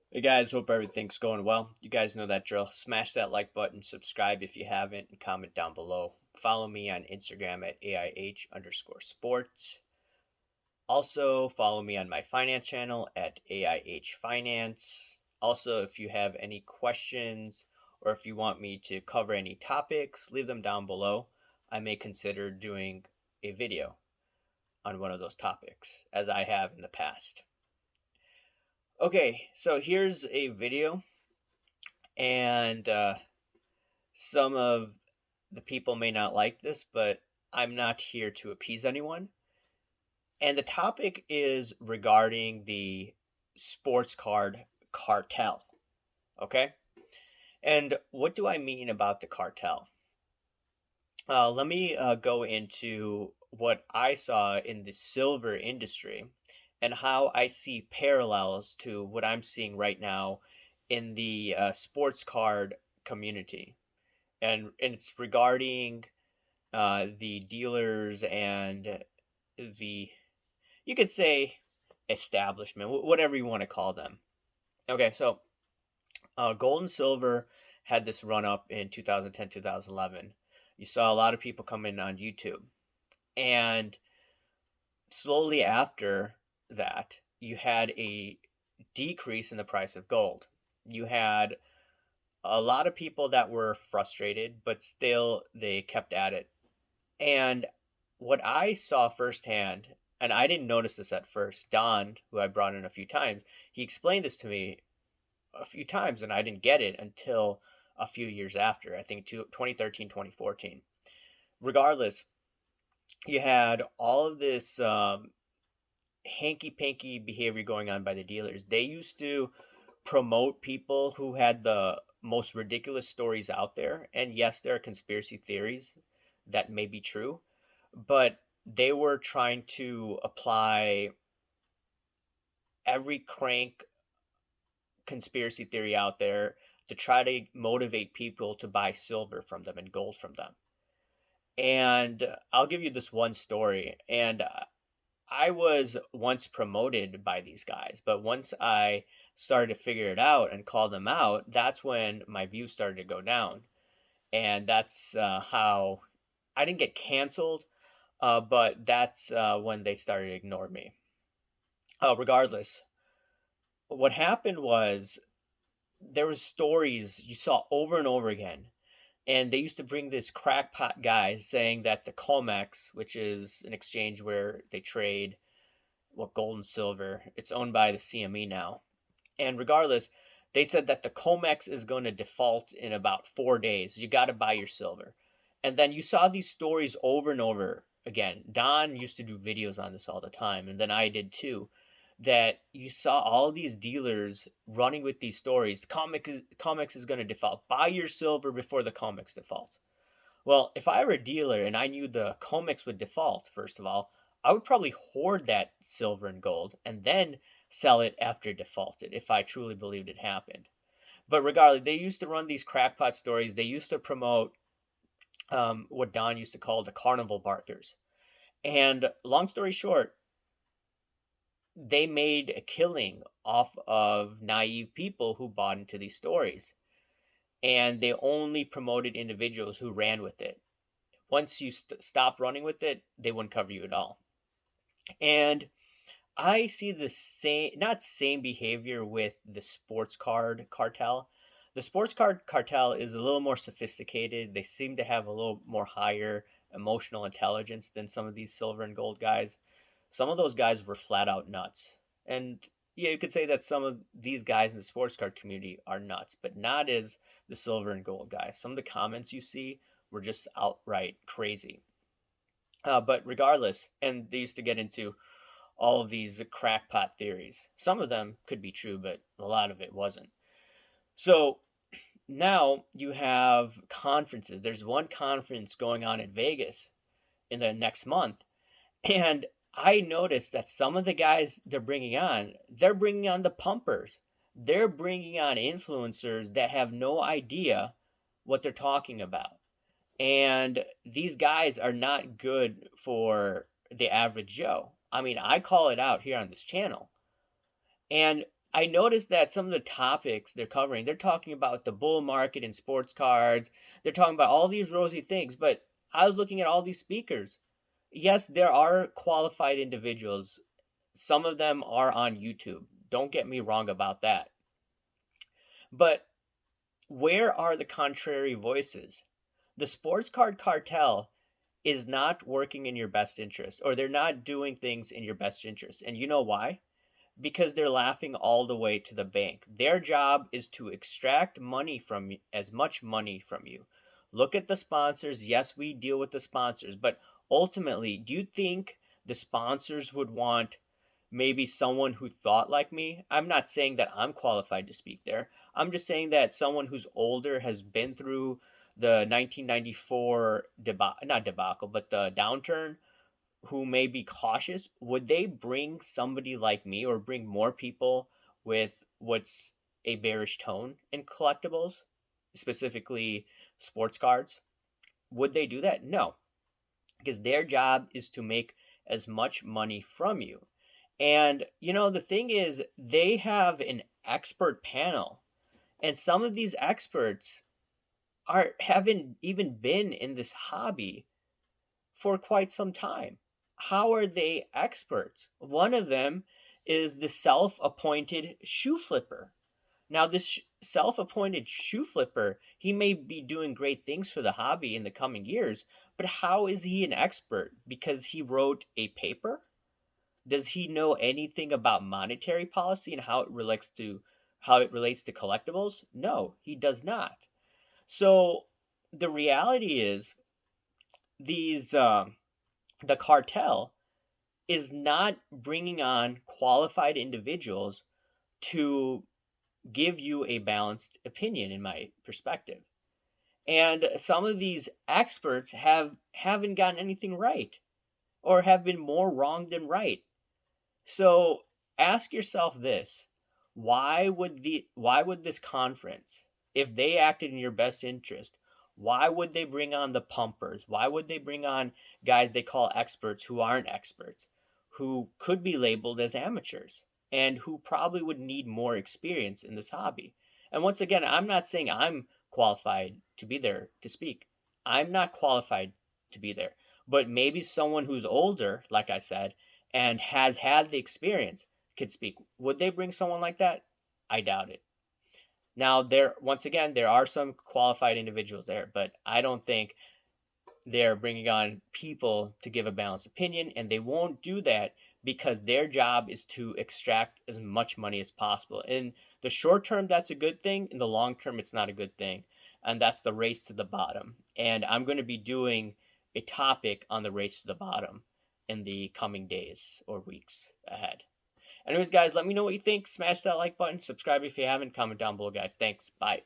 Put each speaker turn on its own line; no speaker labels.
Hey guys, hope everything's going well. You guys know that drill. Smash that like button, subscribe if you haven't, and comment down below. Follow me on Instagram at AIH_sports. Also, follow me on my finance channel at AIH Finance. Also, if you have any questions or if you want me to cover any topics, leave them down below. I may consider doing a video on one of those topics, as I have in the past. Okay, so here's a video, and some of the people may not like this, but I'm not here to appease anyone. And the topic is regarding the sports card cartel. Okay. And what do I mean about the cartel? Let me go into what I saw in the silver industry and how I see parallels to what I'm seeing right now in the sports card community. And it's regarding the dealers and the, you could say, establishment, whatever you want to call them. Okay, so gold and silver had this run up in 2010, 2011. You saw a lot of people come in on YouTube. And slowly after that, you had a decrease in the price of gold. You had a lot of people that were frustrated, but still they kept at it. And what I saw firsthand, and I didn't notice this at first, Don, who I brought in a few times, he explained this to me a few times, and I didn't get it until a few years after, I think 2013, 2014. Regardless, you had all of this hanky panky behavior going on by the dealers. They used to promote people who had the most ridiculous stories out there. And yes, there are conspiracy theories that may be true, but they were trying to apply every crank conspiracy theory out there to try to motivate people to buy silver from them and gold from them. And I'll give you this one story. And I was once promoted by these guys, but once I started to figure it out and call them out, that's when my views started to go down. And that's how I didn't get canceled, but that's when they started to ignore me. Regardless, what happened was there was stories you saw over and over again, and they used to bring this crackpot guys saying that the Comex, which is an exchange where they trade gold and silver, it's owned by the CME now. And regardless, they said that the Comex is going to default in about 4 days. You got to buy your silver. And then you saw these stories over and over again. Don used to do videos on this all the time, and then I did too. That you saw all these dealers running with these stories. Comex is going to default. Buy your silver before the Comex defaults. Well, if I were a dealer and I knew the Comex would default, first of all, I would probably hoard that silver and gold and then sell it after it defaulted if I truly believed it happened. But regardless, they used to run these crackpot stories. They used to promote what Don used to call the carnival barkers. And long story short, they made a killing off of naive people who bought into these stories. And they only promoted individuals who ran with it. Once you stop running with it, they wouldn't cover you at all. And I see the same, not same behavior with the sports card cartel. The sports card cartel is a little more sophisticated. They seem to have a little more higher emotional intelligence than some of these silver and gold guys. Some of those guys were flat out nuts. And yeah, you could say that some of these guys in the sports card community are nuts, but not as the silver and gold guys. Some of the comments you see were just outright crazy. But regardless, and they used to get into all of these crackpot theories. Some of them could be true, but a lot of it wasn't. So now you have conferences. There's one conference going on in Vegas in the next month. And I noticed that some of the guys they're bringing on the pumpers. They're bringing on influencers that have no idea what they're talking about. And these guys are not good for the average Joe. I mean, I call it out here on this channel. And I noticed that some of the topics they're covering, they're talking about the bull market in sports cards. They're talking about all these rosy things, but I was looking at all these speakers. Yes, there are qualified individuals. Some of them are on YouTube. Don't get me wrong about that. But where are the contrary voices? The sports card cartel is not working in your best interest, or they're not doing things in your best interest. And you know why? Because they're laughing all the way to the bank. Their job is to extract money from you, as much money from you. Look at the sponsors. Yes, we deal with the sponsors, but ultimately, do you think the sponsors would want maybe someone who thought like me? I'm not saying that I'm qualified to speak there. I'm just saying that someone who's older has been through the 1994 not debacle, but the downturn, who may be cautious, would they bring somebody like me or bring more people with what's a bearish tone in collectibles, specifically sports cards? Would they do that? No, because their job is to make as much money from you. And the thing is, they have an expert panel, and some of these experts haven't even been in this hobby for quite some time. How are they experts? One of them is the self appointed shoe flipper. Now, this self appointed shoe flipper, he may be doing great things for the hobby in the coming years, but how is he an expert? Because he wrote a paper? Does he know anything about monetary policy and how it relates to collectibles? No, he does not. So the reality is, these the cartel is not bringing on qualified individuals to give you a balanced opinion, in my perspective. And some of these experts haven't gotten anything right, or have been more wrong than right. So ask yourself this: why would this conference, if they acted in your best interest, why would they bring on the pumpers? Why would they bring on guys they call experts who aren't experts, who could be labeled as amateurs, and who probably would need more experience in this hobby? And once again, I'm not saying I'm qualified to be there to speak. I'm not qualified to be there. But maybe someone who's older, like I said, and has had the experience could speak. Would they bring someone like that? I doubt it. Now, once again, there are some qualified individuals there, but I don't think they're bringing on people to give a balanced opinion, and they won't do that because their job is to extract as much money as possible. In the short term, that's a good thing. In the long term, it's not a good thing. And that's the race to the bottom. And I'm going to be doing a topic on the race to the bottom in the coming days or weeks ahead. Anyways, guys, let me know what you think. Smash that like button, subscribe if you haven't, comment down below, guys. Thanks. Bye.